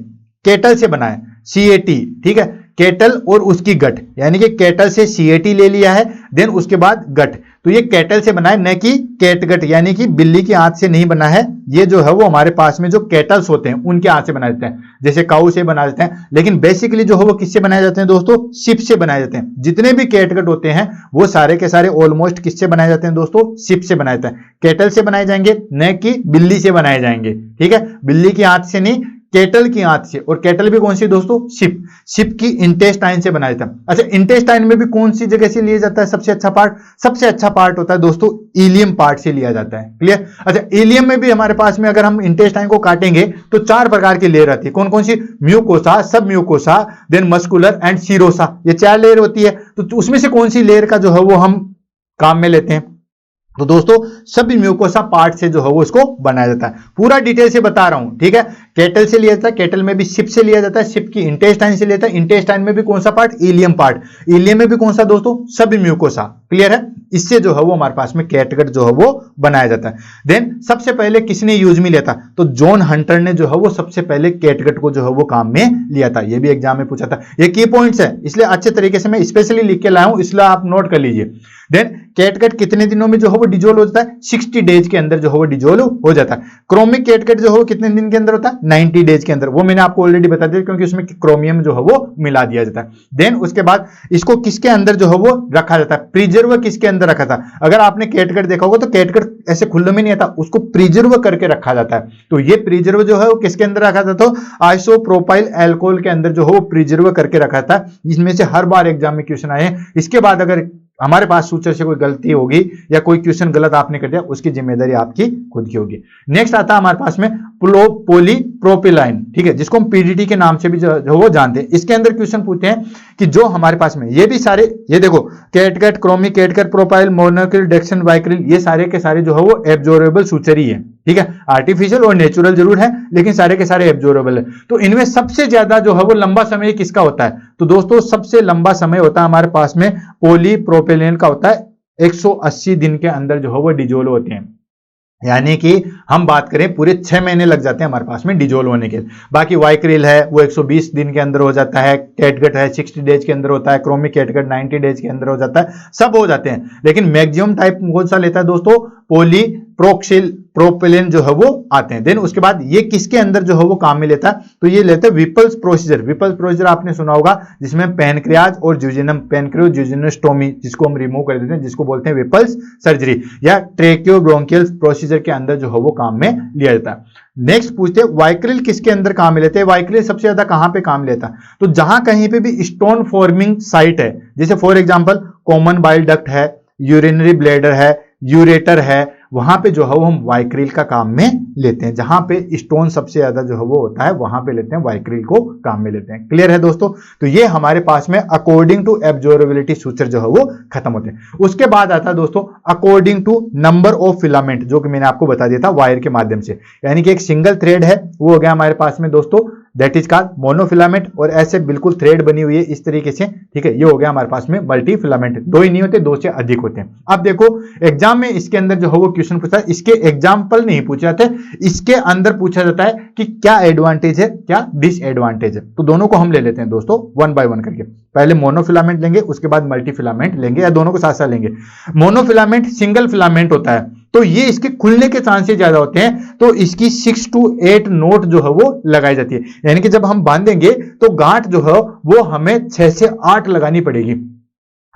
केटल से बना है, CAT, ठीक है, केटल और उसकी गट, यानी कि केटल से CAT ले लिया है, देन उसके बाद गट, तो ये केटल से बना है, न कि कैटगट, यानी कि बिल्ली की आंत से नहीं बना है। ये जो है वो हमारे पास में जो केटल्स होते हैं उनके आंत से बनाए जाते हैं, जैसे काऊ से बना देते हैं, लेकिन बेसिकली जो है वो किससे बनाए जाते हैं दोस्तों, शिप से बनाए जाते हैं। जितने भी कैटगट होते हैं वो सारे के सारे ऑलमोस्ट किससे बनाए जाते हैं दोस्तों, शिप से बनाए जाते हैं। केटल से बनाए जाएंगे, न कि बिल्ली से बनाए जाएंगे, ठीक है, बिल्ली की आंत से नहीं, केटल की आंत से। और केटल भी कौन सी दोस्तों, शिप, शिप की इंटेस्टाइन से बनाया जाता है। अच्छा, इंटेस्टाइन में भी कौन सी जगह से लिया जाता है सबसे अच्छा पार्ट, सबसे अच्छा पार्ट होता है दोस्तों इलियम पार्ट से लिया जाता है। क्लियर। अच्छा, इलियम में भी हमारे पास में अगर हम इंटेस्टाइन को काटेंगे तो 4 प्रकार की लेयर आती है, कौन कौन सी, म्यूकोसा, सब mucosa, then muscular and serosa, ये 4 लेयर होती है। तो उसमें से कौन सी लेयर का जो है वो हम काम में लेते हैं, तो दोस्तों सभी म्यूकोसा पार्ट से जो है वो इसको बनाया जाता है। पूरा डिटेल से बता रहा हूं, ठीक है। केटल से लिया जाता है, केटल में भी शिप से लिया जाता है, शिप की इंटेस्टाइन से लिया जाता है, इंटेस्टाइन में भी कौन सा पार्ट, इलियम पार्ट, इलियम में भी कौन सा दोस्तों, सभी म्यूकोसा। क्लियर है, इससे जो है वो हमारे पास में कैटगट जो है वो बनाया जाता है। देन सबसे पहले किसने यूज में लिया था, तो जॉन हंटर ने जो है वो सबसे पहले कैटगट को जो है वो काम में लिया था। ये भी एग्जाम में पूछा था, ये की पॉइंट्स है, इसलिए अच्छे तरीके से मैं स्पेशली लिख के लाया हूं, इसलिए आप नोट कर लीजिए। देन कैटगट कितने दिनों में जो है वो डिजोल्व हो जाता है, 60 डेज के अंदर जो है वो डिजोल्व हो जाता है। क्रोमिक कैटगट जो है वो कितने दिन के अंदर होता है, 90 डेज के अंदर, वो मैंने आपको ऑलरेडी बता दिया क्योंकि उसमें क्रोमियम जो है वो मिला दिया जाता है। देन उसके बाद इसको किसके अंदर जो है वो रखा जाता है, प्रिजर्व किसके अंदर रखा था। अगर आपने कैटगट देखा होगा तो कैटगट ऐसे खुले में नहीं आता, उसको प्रिजर्व करके रखा जाता है। तो ये प्रिजर्व जो है वो किसके अंदर रखा था, तो आइसोप्रोपाइल अल्कोहल के अंदर जो है वो प्रिजर्व करके रखा था। इसमें से हर बार एग्जाम में क्वेश्चन आए हैं। इसके बाद अगर हमारे पास सूचर से कोई गलती होगी या कोई क्वेश्चन गलत आपने कर दिया, उसकी जिम्मेदारी आपकी खुद की होगी। नेक्स्ट आता है हमारे पास में पॉलीप्रोपिलाइन, ठीक है, जिसको हम पीडीटी के नाम से भी जो वो जानते हैं। इसके अंदर क्वेश्चन पूछते हैं कि जो हमारे पास में ये भी सारे, ये देखो कैटगट, क्रोमिक, कैटगट, प्रोपाइल, मोनोक्रिल, डेक्सन, वाइक्रिल, ये सारे के सारे जो है वो एब्जॉर्बेबल सूचर ही है, ठीक है। आर्टिफिशियल और नेचुरल जरूर है लेकिन सारे के सारे एब्जॉर्बेबल है। तो इनमें सबसे ज्यादा जो है वो लंबा समय किसका होता है, तो दोस्तों सबसे लंबा समय होता है हमारे पास में पॉलीप्रोपिलीन का होता है। 180 दिन के अंदर जो है वो डिजोल्व होते हैं, यानी कि हम बात करें पूरे 6 महीने लग जाते हैं हमारे पास में डिजोल्व होने के। बाकी वाइक्रिल है वो 120 दिन के अंदर हो जाता है, कैटगट है 60 डेज के अंदर होता है, क्रोमिक कैटगट 90 डेज के अंदर हो जाता है, सब हो जाते हैं। लेकिन मैक्सिमम टाइप कौन सा लेता है दोस्तों, पॉलीप्रोपिलीन जो है वो आते हैं। देन उसके बाद ये किसके अंदर जो है वो काम में लेता है, तो ये लेता है विपल्स प्रोसीजर। विपल्स प्रोसीजर आपने सुना होगा, जिसमें पैनक्रियाज और ज्यूजिनम, पैनक्रियोज्यूजिनोस्टोमी जिसको हम रिमूव कर देते हैं, जिसको बोलते हैं विपल्स सर्जरी, या ट्रेकियोब्रोंकियल प्रोसीजर के अंदर जो है वो काम में लिया जाता है। नेक्स्ट पूछते हैं वाइक्रिल किसके अंदर काम में लेते हैं। वाइक्रिल सबसे ज्यादा कहां पे काम लेता है, तो जहां कहीं पे भी स्टोन फॉर्मिंग साइट है, जैसे for example common bile duct है, यूरिनरी ब्लैडर है, यूरेटर है, वहां पे जो है वो हम वाइक्रिल का काम में लेते हैं। जहां पे स्टोन सबसे ज्यादा जो है वो होता है वहां पे लेते हैं, वाइक्रिल को काम में लेते हैं। क्लियर है दोस्तों, तो ये हमारे पास में अकॉर्डिंग टू एब्जॉर्बिलिटी सूचर जो है वो खत्म होते हैं। उसके बाद आता है दोस्तों according to number of filament, जो कि मैंने आपको बता दिया था वायर के माध्यम से, यानी कि एक सिंगल थ्रेड है वो हो गया हमारे पास में दोस्तों, दैट इज कॉल्ड मोनोफिलामेंट, और ऐसे बिल्कुल थ्रेड बनी हुई है इस तरीके से, ठीक है, ये हो गया हमारे पास में मल्टी फिलामेंट। दो ही नहीं होते, दो से अधिक होते हैं। अब देखो एग्जाम में इसके अंदर जो है वो क्वेश्चन पूछता है, इसके एग्जाम्पल नहीं पूछे जाते, इसके अंदर पूछा जाता है कि क्या एडवांटेज है क्या डिसएडवांटेज है। तो दोनों को हम ले लेते हैं दोस्तों वन बाय वन करके। पहले मोनोफिलामेंट लेंगे, उसके बाद मल्टी फिलामेंट लेंगे, या दोनों को साथ साथ लेंगे। मोनोफिलामेंट सिंगल फिलामेंट होता है, तो ये इसके खुलने के चांसेस ज्यादा होते हैं, तो इसकी 6 to 8 नोट जो है वो लगाई जाती है। यानी कि जब हम बांधेंगे तो गांठ जो है वो हमें 6 से 8 लगानी पड़ेगी,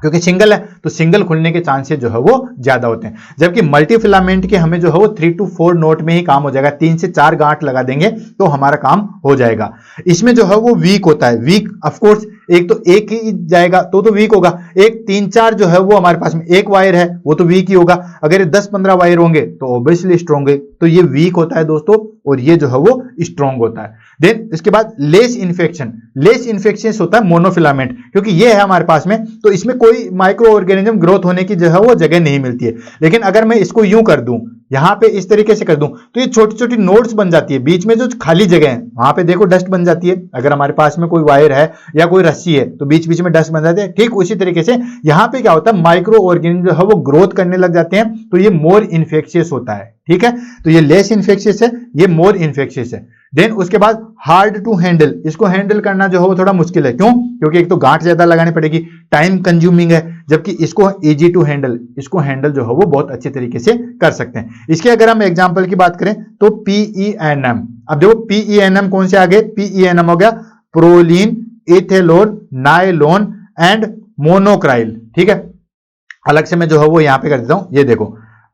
क्योंकि सिंगल है तो सिंगल खुलने के चांसेस जो है वो ज्यादा होते हैं। जबकि मल्टी फिलामेंट के हमें जो है वो 3 to 4 नोट में ही काम हो जाएगा, 3 से 4 गांठ लगा देंगे तो हमारा काम हो जाएगा। इसमें जो है वो वीक होता है, वीक ऑफकोर्स एक तो एक ही जाएगा तो वीक होगा, एक 3-4 जो है वो हमारे पास में एक वायर है वो तो वीक ही होगा, अगर 10-15 वायर होंगे तो ऑब्वियसली स्ट्रॉन्ग है। तो ये वीक होता है दोस्तों, और ये जो है वो स्ट्रॉन्ग होता है। देन इसके बाद लेस इन्फेक्शन, लेस इन्फेक्शन होता है मोनोफिलामेंट, क्योंकि ये है हमारे पास में, तो इसमें कोई माइक्रो ऑर्गेनिज्म ग्रोथ होने की जो है वो जगह नहीं मिलती है। लेकिन अगर मैं इसको यूं कर दूं, यहां पे इस तरीके से कर दूं, तो ये छोटी छोटी नोड्स बन जाती है, बीच में जो खाली जगह है वहां पे देखो डस्ट बन जाती है। अगर हमारे पास में कोई वायर है या कोई रस्सी है तो बीच बीच में डस्ट बन जाती है। ठीक उसी तरीके से यहां पे क्या होता है, माइक्रो ऑर्गेनिज्म जो है वो ग्रोथ करने लग जाते हैं, तो ये मोर इन्फेक्शियस होता है। ठीक है, तो ये लेस इन्फेक्शियस है, ये मोर इन्फेक्शियस है। देन उसके बाद हार्ड टू हैंडल, इसको हैंडल करना जो है वो थोड़ा मुश्किल है। क्यों? क्योंकि एक तो गांठ ज्यादा लगानी पड़ेगी, टाइम कंज्यूमिंग है, जबकि इसको इजी टू हैंडल, इसको हैंडल जो है वो बहुत अच्छे तरीके से कर सकते हैं। इसके अगर हम एग्जांपल की बात करें तो PENM, अब देखो PENM कौन से आगे, PENM हो गया प्रोलीन, इथेलोन, नायलोन एंड मोनोक्राइल। ठीक है, अलग से मैं जो है वो यहां पे कर देता हूं, ये देखो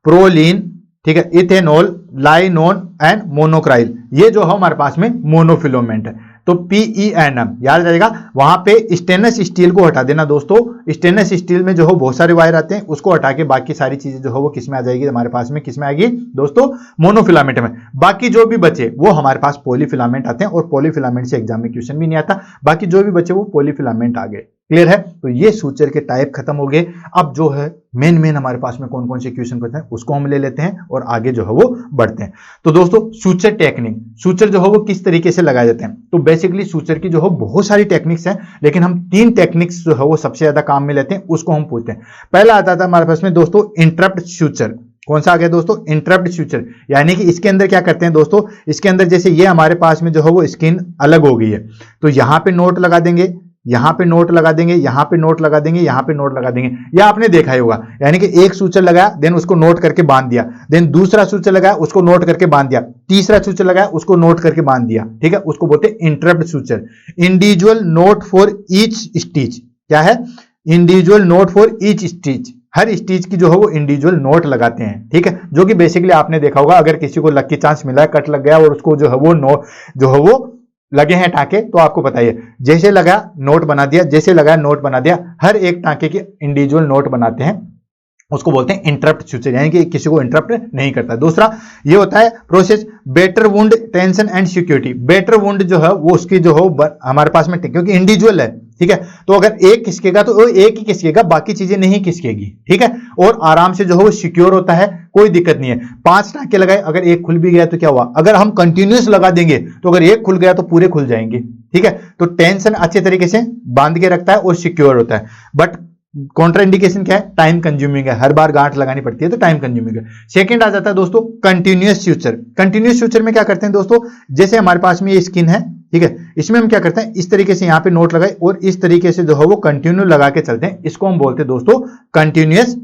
प्रोलीन, ठीक है, इथेनॉल, लाइनोन एंड मोनोक्राइल, ये जो है हमारे पास में मोनोफिलामेंट है। तो PENM याद रहेगा, वहां पे स्टेनलेस स्टील को हटा देना दोस्तों। स्टेनलेस स्टील में जो है बहुत सारे वायर आते हैं, उसको हटा के बाकी सारी चीजें जो है वो किस में आ जाएगी, हमारे पास में किस में आएगी दोस्तों, मोनोफिलामेंट में। बाकी जो भी बचे वो हमारे पास पॉलीफिलामेंट आते हैं, और पॉलीफिलामेंट से एग्जाम में क्वेश्चन भी नहीं आता, बाकी जो भी बचे वो पॉलीफिलामेंट आ गए। क्लियर है, तो ये सूचर के टाइप खत्म हो गए। अब जो है मेन हमारे पास में कौन कौन से क्वेश्चन करते हैं उसको हम ले लेते हैं और आगे जो है वो बढ़ते हैं। तो दोस्तों सूचर टेक्निक, सूचर जो है वो किस तरीके से लगाए जाते हैं, तो बेसिकली सूचर की जो है बहुत सारी टेक्निक्स हैं, लेकिन हम 3 टेक्निक्स जो है वो सबसे ज्यादा काम में लेते हैं, उसको हम पूछते हैं। पहला आता था हमारे पास में दोस्तों इंटरप्ट सूचर। कौन सा आ गया दोस्तों, इंटरप्ट सूचर, यानी कि इसके अंदर क्या करते हैं दोस्तों, इसके अंदर जैसे ये हमारे पास में जो है वो स्किन अलग हो गई है, तो यहां पे नोट लगा देंगे, यहाँ पे नोट लगा देंगे, यहाँ पे नोट लगा देंगे, यहाँ पे नोट लगा देंगे। यह आपने देखा ही होगा, यानी कि एक सूचर लगाया, देन उसको नोट करके बांध दिया, देन दूसरा सूचर लगाया, उसको नोट करके बांध दिया, तीसरा सूचर लगाया, उसको नोट करके बांध दिया। ठीक है, उसको बोलते हैं interrupt suture. Individual note for each stitch. क्या है? Individual note for each stitch. Her stitch की जो है वो इंडिविजुअल नोट लगाते हैं। ठीक है, जो कि बेसिकली आपने देखा होगा, अगर किसी को लकी चांस मिला है, कट लग गया और उसको जो है वो नोट जो है वो लगे हैं टाके, तो आपको बताइए, जैसे लगा नोट बना दिया, जैसे लगा नोट बना दिया। हर एक टाके के इंडिविजुअल नोट बनाते हैं, उसको बोलते हैं इंटरप्ट सूचर, यानी कि किसी को इंटरप्ट नहीं करता। दूसरा ये होता है process better wound tension and security. Better wound जो है वो उसकी जो हो हमारे पास में, क्योंकि इंडिविजुअल है। ठीक है, तो अगर एक खिसकेगा तो वो एक ही खिसकेगा, बाकी चीजें नहीं खिसकेगी। ठीक है, और आराम से जो है वो सिक्योर होता है, कोई दिक्कत नहीं है। 5 टाके लगाए, अगर एक खुल भी गया तो क्या हुआ? अगर हम कंटिन्यूस लगा देंगे तो अगर एक खुल गया तो पूरे खुल जाएंगे। ठीक है, तो टेंशन अच्छे तरीके से बांध के रखता है और सिक्योर होता है। बट कॉन्ट्राइंडिकेशन क्या है? टाइम कंज्यूमिंग है, हर बार गांठ लगानी पड़ती है, तो टाइम कंज्यूमिंग है। सेकंड आ जाता है दोस्तों कंटिन्यूअस सूचर। कंटिन्यूअस सूचर में क्या करते हैं दोस्तों, जैसे हमारे पास में ये स्किन है, ठीक है, इसमें हम क्या करते हैं, इस तरीके से यहाँ पे नोट लगाए और इस तरीके से जो है वो कंटिन्यू लगा के चलते हैं। इसको हम बोलते हैं दोस्तों कंटिन्यूअस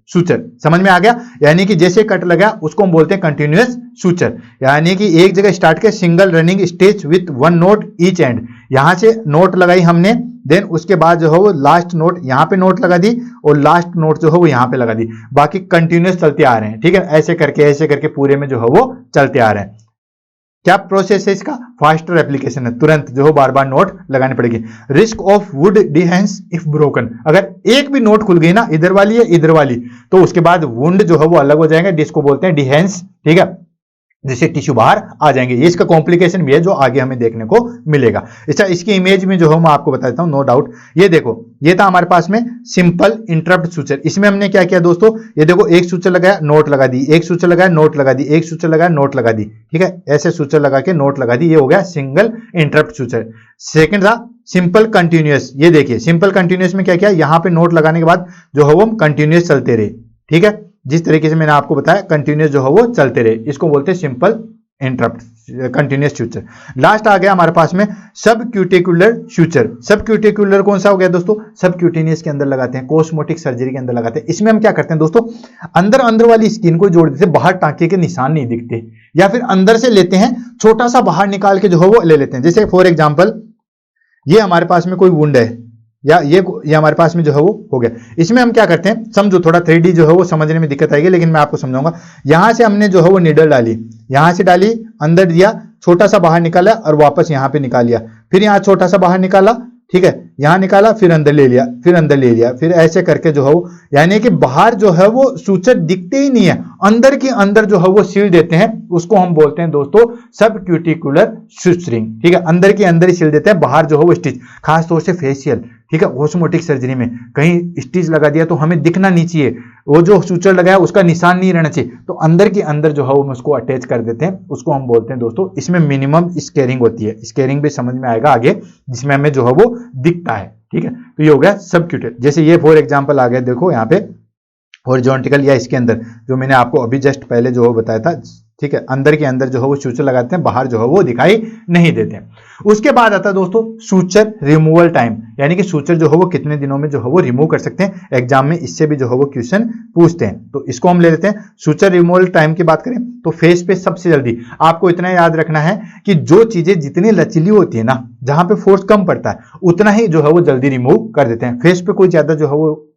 सूचर। समझ में आ गया? यानी कि जैसे कट लगा उसको हम बोलते हैं कंटिन्यूअस सूचर, यानी कि एक जगह स्टार्ट के single running stitch with 1 note each and. यहां से नोट लगाई हमने, देन उसके बाद जो है वो लास्ट नोट यहाँ पे नोट लगा दी और लास्ट नोट जो है वो यहाँ पे लगा दी, बाकी कंटिन्यूअस चलते आ रहे हैं। ठीक है, ऐसे करके पूरे में जो है वो चलते आ रहे हैं। क्या प्रोसेस है इसका? फास्टर एप्लीकेशन है, तुरंत जो है बार बार नोट लगानी पड़ेगी। Risk of would डिहेंस if broken. अगर एक भी नोट खुल गई ना, इधर वाली या इधर वाली, तो उसके बाद वुंड जो है वो अलग हो जाएगा, जिसको बोलते हैं डिहेंस। ठीक है, जिससे टिश्यू बाहर आ जाएंगे। ये इसका कॉम्प्लिकेशन भी है जो आगे हमें देखने को मिलेगा। अच्छा, इसकी इमेज में जो है मैं आपको बता देता हूं, नो डाउट। ये देखो, ये था हमारे पास में सिंपल इंटरप्ट सूचर। इसमें हमने क्या किया दोस्तों, ये देखो, एक सूचर लगाया, नोट लगा दी, एक सूचर लगाया, नोट लगा दी, एक सूचर लगाया, नोट लगा दी। ठीक है, ऐसे सूचर लगा के नोट लगा दी, ये हो गया सिंगल इंटरप्ट सूचर। सेकंड था सिंपल कंटिन्यूअस। ये देखिए, सिंपल कंटिन्यूअस में क्या किया, यहां पे नोट लगाने के बाद जो है वो कंटिन्यूअस चलते रहे। ठीक है, जिस तरीके से मैंने आपको बताया कंटिन्यूअस जो है वो चलते रहे, इसको बोलते हैं simple interrupt continuous suture. Last आ गया हमारे पास में सब क्यूटिकुलर सूचर। सब क्यूटिकुलर कौन सा हो गया दोस्तों? सब क्यूटेनियस के अंदर लगाते हैं, कोस्मोटिक सर्जरी के अंदर लगाते हैं। इसमें हम क्या करते हैं दोस्तों, अंदर वाली स्किन को जोड़ देते हैं, बाहर टांके के निशान नहीं दिखते, या फिर अंदर से लेते हैं, छोटा सा बाहर निकाल के जो है वो ले लेते हैं। जैसे फॉर एग्जाम्पल ये हमारे पास में कोई वुंड है, या ये हमारे पास में जो है वो हो गया। इसमें हम क्या करते हैं, समझो, थोड़ा 3D जो है वो समझने में दिक्कत आएगी, लेकिन मैं आपको समझाऊंगा। यहां से हमने जो है वो निडल डाली, यहां से डाली, अंदर दिया, छोटा सा बाहर निकाला और वापस यहां पे निकाल लिया, फिर यहां छोटा सा बाहर निकाला, ठीक है, यहां निकाला, फिर अंदर ले लिया, फिर अंदर ले लिया, फिर ऐसे करके जो है वो, यानी कि बाहर जो है वो सूचर दिखते ही नहीं है, अंदर के अंदर जो है वो सील देते हैं। उसको हम बोलते हैं दोस्तों सब क्यूटिकुलर सूचरिंग। ठीक है, अंदर के अंदर ही सील देते हैं, बाहर जो है वो स्टिच, खास तौर से फेशियल, ठीक है, ऑस्मोटिक सर्जरी में कहीं स्टिच लगा दिया तो हमें दिखना नहीं चाहिए, वो जो सूचर लगाया उसका निशान नहीं रहना चाहिए, तो अंदर के अंदर जो है वो उसको अटैच कर देते हैं। उसको हम बोलते हैं दोस्तों, इसमें मिनिमम स्केरिंग होती है, स्केरिंग भी समझ में आएगा आगे, जिसमें हमें जो है वो दिखता है। ठीक है, तो ये हो गया सबक्यूटेड। जैसे ये फॉर एग्जांपल आ गया, देखो यहाँ पे हॉरिजॉन्टल या इसके अंदर जो मैंने आपको अभी जस्ट पहले जो है बताया था। ठीक है, अंदर के अंदर जो है वो सूचर लगाते हैं, बाहर जो है वो दिखाई नहीं देते हैं। उसके बाद आता है दोस्तों सूचर रिमूवल टाइम, यानी कि सूचर जो है वो कितने दिनों में जो है वो रिमूव कर सकते हैं। एग्जाम में इससे भी जो है वो क्वेश्चन पूछते हैं, तो इसको हम ले लेते हैं। सूचर रिमूवल टाइम की बात करें तो फेस पे सबसे जल्दी, आपको इतना याद रखना है कि जो चीजें जितनी लचीली होती है ना, जहां पे फोर्स कम पड़ता है, उतना ही जो है वो जल्दी रिमूव कर देते हैं। फेस पे कोई ज्यादा जो है वो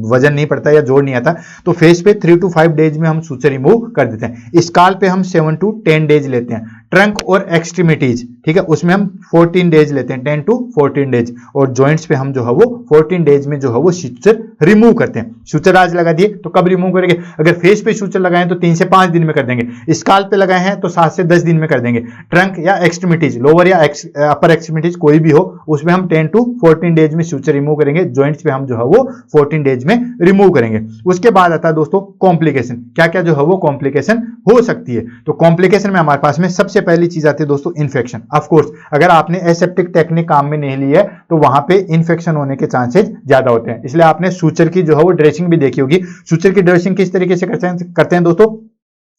वजन नहीं पड़ता या जोर नहीं आता, तो फेस पे 3 to 5 डेज में हम सूचर रिमूव कर देते हैं। स्काल पे हम 7 to 10 डेज लेते हैं। ट्रंक और एक्सट्रीमिटीज, ठीक है, उसमें हम 14 डेज लेते हैं, 10 to 14 डेज। और जॉइंट्स पे हम जो है वो 14 डेज में जो है वो सूचर रिमूव करते हैं। सूचर आज लगा दिए तो कब रिमूव करेंगे? अगर फेस पे सूचर लगाए तो 3 से 5 दिन में कर देंगे। स्काल पे लगाए हैं तो 7 से 10 दिन में कर देंगे। ट्रंक या एक्सट्रीमिटीज, लोअर या अपर एक्सट्रीमिटीज कोई भी हो, उसमें हम 10 to 14 डेज में सूचर रिमूव करेंगे। जॉइंट्स पे हम जो है वो 14 डेज में रिमूव करेंगे। उसके बाद आता है दोस्तों कॉम्प्लिकेशन। क्या क्या जो है वो कॉम्प्लिकेशन हो सकती है? तो कॉम्प्लिकेशन में हमारे पास में सबसे पहली चीज आती है दोस्तों इन्फेक्शन। ऑफ कोर्स अगर आपने एसेप्टिक टेक्निक काम में नहीं ली है तो वहां पे इन्फेक्शन होने के चांसेस ज्यादा होते हैं, इसलिए आपने सूचर की जो है वो ड्रेसिंग भी देखी होगी। सूचर की ड्रेसिंग किस तरीके से करते हैं दोस्तों?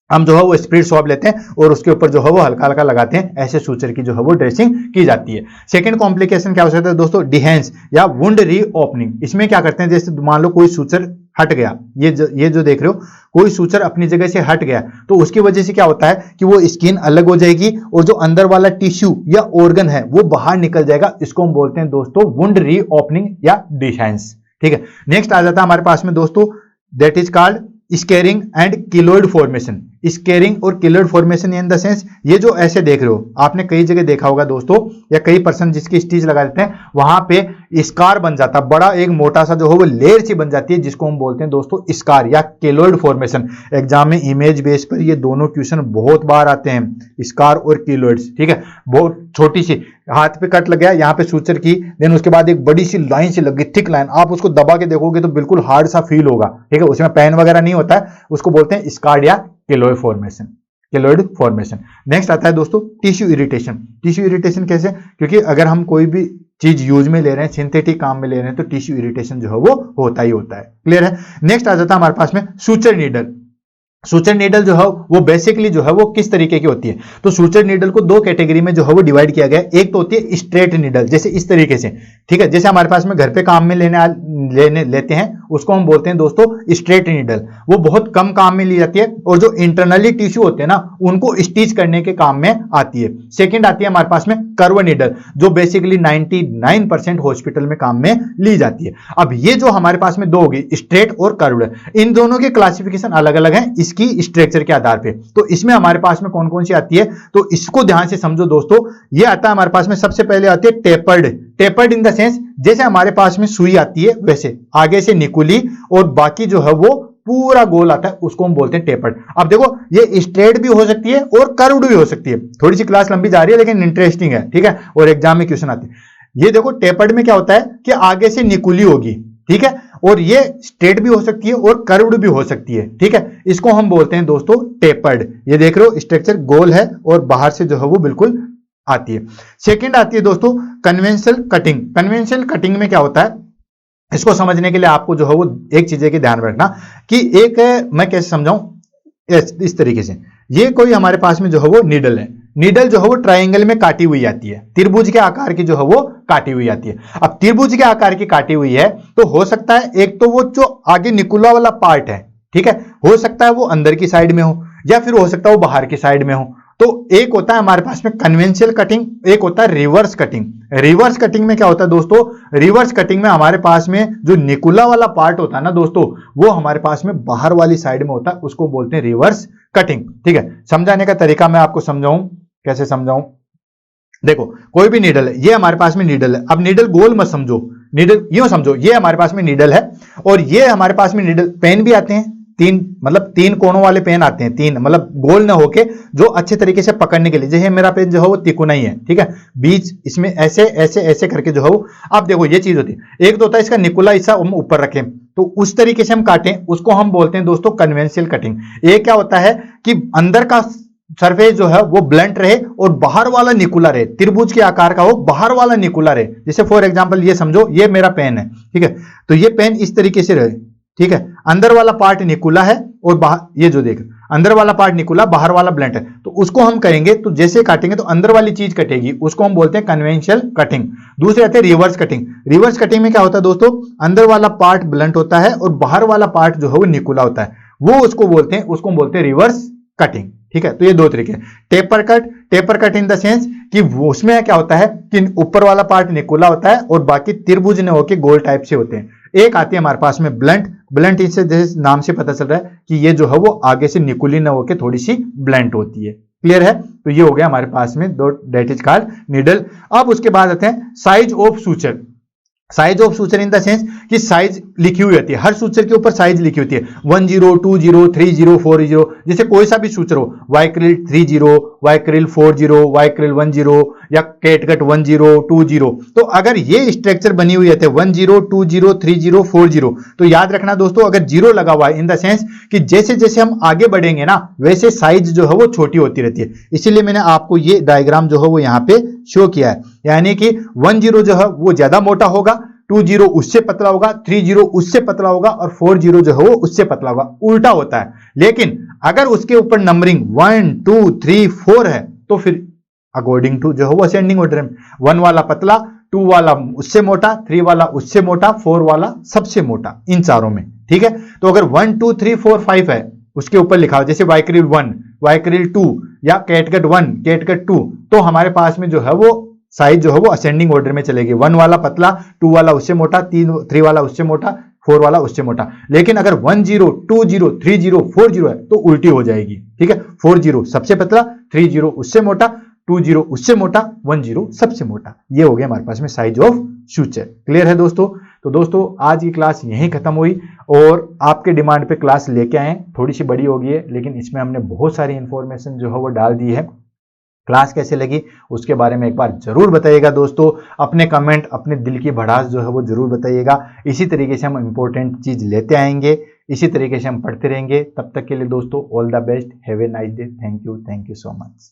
हम जो है वो स्प्रिट स्वैब लेते हैं और उसके ऊपर जो है वो हल्का हल्का लगाते हैं, ऐसे सूचर की जो है वो ड्रेसिंग की जाती है। सेकंड कॉम्प्लिकेशन क्या हो सकता है दोस्तों, डिहेंस या वुंड रीओपनिंग। इसमें क्या करते हैं, जैसे मान लो कोई सूचर हट गया, ये जो देख रहे हो, कोई सूचर अपनी जगह से हट गया, तो उसकी वजह से क्या होता है कि वो स्किन अलग हो जाएगी और जो अंदर वाला टिश्यू या ऑर्गन है वो बाहर निकल जाएगा। इसको हम बोलते हैं दोस्तों वुंड रीओपनिंग या डिहेंस। ठीक है, नेक्स्ट आ जाता है हमारे पास में दोस्तों, that is called scarring and keloid formation. Scarring और keloid formation in the sense, ये जो ऐसे देख रहे हो, आपने कई जगह देखा होगा दोस्तों, या कई पर्सन जिसकी स्टिच लगा देते हैं, वहां पे स्कार बन जाता है, बड़ा एक मोटा सा जो है वो लेयर सी बन जाती है, जिसको हम बोलते हैं दोस्तों स्कार या किलोइड फॉर्मेशन। एग्जाम में इमेज बेस पर ये दोनों क्वेश्चन बहुत बार आते हैं, स्कार और किलोइड्स। ठीक है, बहुत छोटी सी हाथ पे कट लग गया, यहाँ पे सूचर की, देन उसके बाद एक बड़ी सी लाइन सी लगी, थिक लाइन, आप उसको दबा के देखोगे तो बिल्कुल हार्ड सा फील होगा। ठीक है, उसमें पेन वगैरह नहीं होता है, उसको बोलते हैं स्कार या keloid formation, keloid formation. Next आता है दोस्तों टिश्यू इरिटेशन। टिश्यू इरिटेशन कैसे, क्योंकि अगर हम कोई भी चीज यूज में ले रहे हैं, सिंथेटिक काम में ले रहे हैं, तो टिश्यू इरिटेशन जो है वो होता ही होता है। क्लियर है। नेक्स्ट आ जाता है हमारे पास में सूचर नीडल। सूचर नीडल जो है वो बेसिकली जो है वो किस तरीके की होती है, तो सूचर नीडल को दो कैटेगरी में जो है वो डिवाइड किया गया है। एक तो होती है स्ट्रेट नीडल, जैसे इस तरीके से, ठीक है, जैसे हमारे पास में घर पे काम में लेते हैं, उसको हम बोलते हैं दोस्तों स्ट्रेट नीडल। वो बहुत कम काम में ली जाती है और जो इंटरनली टिश्यू होते हैं ना, उनको स्टिच करने के काम में आती है। सेकेंड आती है हमारे पास में कर्व नीडल, जो बेसिकली 99% हॉस्पिटल में काम में ली जाती है। अब ये जो हमारे पास में दो होगी, स्ट्रेट और कर्व्ड, इन दोनों के क्लासिफिकेशन अलग अलग है इसकी स्ट्रक्चर के आधार पे। तो इसमें हमारे पास में कौन कौन सी आती है, तो इसको ध्यान से समझो दोस्तों। ये आता है हमारे पास में, सबसे पहले आती है tapered. Tapered in the sense, जैसे हमारे पास में सुई आती है वैसे आगे से निकुली और बाकी जो है वो पूरा गोल आता है, उसको हम बोलते हैं टेपर्ड। अब देखो, ये स्ट्रेट भी हो सकती है और कर्व्ड भी हो सकती है। थोड़ी सी क्लास लंबी जा रही है लेकिन इंटरेस्टिंग है, ठीक है, और एग्जाम में क्वेश्चन आते हैं। ये देखो, टेपर्ड में क्या होता है कि आगे से निकुली होगी, ठीक है, और ये स्ट्रेट भी हो सकती है और कर्व्ड भी हो सकती है। ठीक है, इसको हम बोलते हैं दोस्तों टेपर्ड। ये देख रहे हो, स्ट्रक्चर गोल है और बाहर से जो है वो बिल्कुल आती है। सेकंड आती है दोस्तों कन्वेंशनल कटिंग। कन्वेंशनल कटिंग में क्या होता है, इसको समझने के लिए आपको जो है वो एक चीज के ध्यान रखना कि एक, मैं कैसे समझाऊं, इस तरीके से, ये कोई हमारे पास में जो है वो नीडल है। नीडल जो है वो ट्रायंगल में काटी हुई आती है, त्रिभुज के आकार की जो है वो काटी हुई आती है। अब त्रिभुज के आकार की काटी हुई है तो हो सकता है एक तो वो जो आगे निकुला वाला पार्ट है, ठीक है, हो सकता है वो अंदर की साइड में हो या फिर हो सकता है वो बाहर की साइड में हो। तो एक होता है हमारे पास में कन्वेंशनल कटिंग, एक होता है रिवर्स कटिंग। रिवर्स कटिंग में क्या होता है दोस्तों, रिवर्स कटिंग में हमारे पास में जो निकुला वाला पार्ट होता है ना दोस्तों, वो हमारे पास में बाहर वाली साइड में होता है, उसको बोलते हैं रिवर्स कटिंग। ठीक है, समझाने का तरीका मैं आपको समझाऊं, कैसे समझाऊं, देखो कोई भी नीडल है, ये हमारे पास में नीडल है। अब नीडल गोल मत समझो, नीडल यूं समझो, ये हमारे पास में नीडल है और ये हमारे पास में नीडल, पेन भी आते हैं, तीन कोनों वाले पेन आते हैं, तीन मतलब गोल ना होके जो अच्छे तरीके से पकड़ने के लिए। जैसे मेरा पेन जो है वो तिकोना ही है, ठीक है, बीच इसमें ऐसे ऐसे ऐसे करके जो है वो, आप देखो ये चीज होती है। एक तो होता है इसका निकुला हिस्सा हम ऊपर रखें तो उस तरीके से हम काटें, उसको हम बोलते हैं दोस्तों कन्वेंशनल कटिंग। एक क्या होता है कि अंदर का सरफेस जो है वो ब्लंट रहे और बाहर वाला निकुला रहे, त्रिभुज के आकार का हो, बाहर वाला निकुला रहे। जैसे फॉर एग्जांपल ये समझो, ये मेरा पेन है, ठीक है, तो ये पेन इस तरीके से रहे, ठीक है, अंदर वाला पार्ट निकुला है और बाहर, ये जो देख, अंदर वाला पार्ट निकुला, बाहर वाला ब्लंट है, तो उसको हम करेंगे तो जैसे काटेंगे तो अंदर वाली चीज कटेगी, उसको हम बोलते हैं कन्वेंशनल कटिंग। दूसरे आते हैं रिवर्स कटिंग। रिवर्स कटिंग में क्या होता है दोस्तों, अंदर वाला पार्ट ब्लंट होता है और बाहर वाला पार्ट जो है वो निकुला होता है, वो उसको बोलते हैं रिवर्स कटिंग। ठीक है, तो ये दो तरीके हैं। Taper cut in the sense कि उसमें क्या होता है कि ऊपर वाला पार्ट निकुला होता है और बाकी त्रिभुज ने होके गोल टाइप से होते हैं। एक आती है हमारे पास में ब्लंट इससे जैसे नाम से पता चल रहा है कि ये जो है वो आगे से निकुली न होके थोड़ी सी ब्लंट होती है। क्लियर है, तो ये हो गया हमारे पास में दो, दैट इज कॉल्ड नीडल। अब उसके बाद आते हैं size of suture. Size of suture in the sense कि साइज लिखी हुई होती है, हर सूचर के ऊपर साइज लिखी होती है, 10, 20, 30, 40, जैसे कोई सा भी सूचर हो, वाइक्रिल 30, वाइक्रिल 40, वाइक्रिल 10 या कैटगट 10, 20। तो अगर ये स्ट्रक्चर बनी हुई है 10, 20, 30, 40, तो याद रखना दोस्तों, अगर जीरो लगा हुआ है इन द सेंस कि जैसे जैसे हम आगे बढ़ेंगे ना वैसे साइज जो है वो छोटी होती रहती है। इसीलिए मैंने आपको ये डायग्राम जो है वो यहाँ पे शो किया है, यानी कि 10 जो है वो ज्यादा मोटा होगा, 20 उससे पतला होगा, 30 उससे पतला होगा और 40 जो है वो उससे पतला होगा, उल्टा होता है। लेकिन अगर उसके ऊपर नंबरिंग 1 2 3 4 है तो फिर अकॉर्डिंग टू जो है वो असेंडिंग ऑर्डर में, 1 वाला पतला, 2 वाला उससे मोटा, 3 वाला उससे मोटा, 4 वाला सबसे मोटा, इन चारों में। ठीक है, तो अगर 1 2 3 4 5 है उसके ऊपर लिखा हो, जैसे वाइक्रिल 1, वाइक्रिल 2 या कैटगट 1, कैटगट 2, तो हमारे पास में जो है वो साइज जो है वो असेंडिंग ऑर्डर में चलेगी। 1 वाला पतला, 2 वाला उससे मोटा, 3 वाला उससे मोटा, 4 वाला उससे मोटा। लेकिन अगर 10 20 30 40 है तो उल्टी हो जाएगी। ठीक है, 40 सबसे पतला, 30 उससे मोटा, 20 उससे मोटा, 10 सबसे मोटा। ये हो गया हमारे पास में साइज ऑफ शूचर। क्लियर है दोस्तों? तो दोस्तों आज की क्लास यहीं खत्म हुई और आपके डिमांड पे क्लास लेके आए, थोड़ी सी बड़ी हो गई है लेकिन इसमें हमने बहुत सारी इंफॉर्मेशन जो है वो डाल दी है। क्लास कैसे लगी उसके बारे में एक बार जरूर बताइएगा दोस्तों, अपने कमेंट, अपने दिल की भड़ास जो है वो जरूर बताइएगा। इसी तरीके से हम इंपॉर्टेंट चीज लेते आएंगे, इसी तरीके से हम पढ़ते रहेंगे। तब तक के लिए दोस्तों all the best, have a nice day, thank you so much.